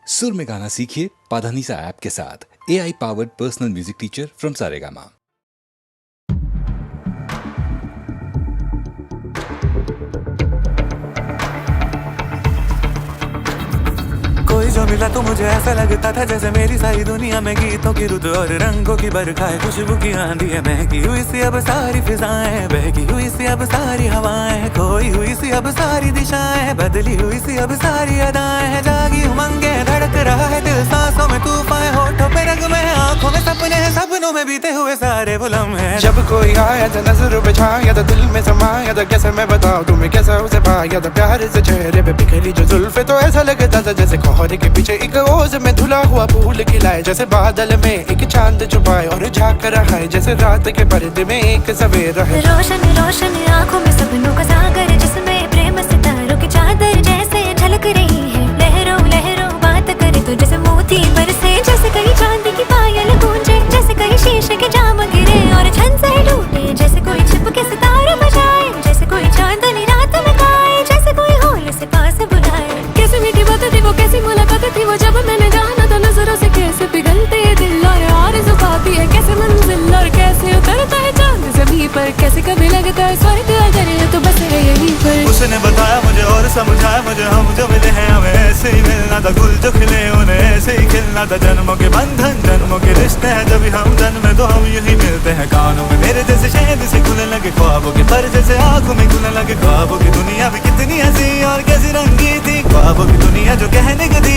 सुर में गाना सीखिए पाधानीसा ऐप के साथ। AI powered personal music teacher from Saregama. कोई जो मिला तो मुझे ऐसा लगता था जैसे मेरी सारी दुनिया में गीतों की रुत और रंगों की बरखा है, खुशबू की आंधी है, महकी हुई सी अब सारी फिजाएं, बहकी हुई सी अब सारी हवाएं, खोई हुई सी अब सारी दिशाएं, बदली हुई सी अब सारी अदाएं हैं, जागी उमंगे धड़क रहा है दिल, सांसों में तूफान, होठों पे रंग में, आंखों में सपने हैं, सपनों में बीते हुए सारे वो लम्हे। जब कोई आया था नजरों पे छाया था, दिल में समाया था, कैसे मैं बताऊं तुम्हें कैसा उसे पाया था, प्यार से चेहरे पे बिखरी जो जुल्फे, तो ऐसा लगता था जैसे कोहरे के पीछे एक ओस में धुला हुआ फूल खिलाए, जैसे बादल में एक चांद छुपाए और झांक रहा है, जैसे रात के पर्दे में एक सवेरा है। रोशन रोशन आंखों में सपनों का सागर, जिसमें प्रेम सितारों की चादर जैसे झलक रही है, लहरों लहरों बात करे तो जैसे मोती बरसे, जैसे कहीं चांदी की पायल गूंजे, जैसे कहीं शीशे के जाम गिरे और छन से टूटे, जैसे कोई छिप के सितारे बजाए, जैसे कोई चांदनी रात में गाए, जैसे कोई होल से पास बुलाए। कैसी मीठी बातें थी वो, कैसी मुलाकात थी वो, जब मैंने जाना था नजरों से कैसे पिघलते दिल और आरज़ू पाती है, कैसे मंजिल और कैसे उतरता है चांद ज़मीं पर, कैसे कभी लगता है स्वर्ग अगर है तो बस है यहीं पर। उसने बताया मुझे और समझाया मुझे, हम जो मिले हैं हमें ऐसे ही मिलना था, गुल जो खिले उन्हें ऐसे ही खिलना था, जन्मों के बंधन जन्मों के रिश्ते हैं, जब हम जन्मे तो हम यही मिलते हैं। कानों में मेरे जैसे शहद से खुलने लगे ख्वाबों के पर, जैसे आंखों में खुलने लगे ख्वाबों की दुनिया भी कितनी हंसी और कैसी रंगी थी, ख्वाबों की दुनिया जो कहने को थी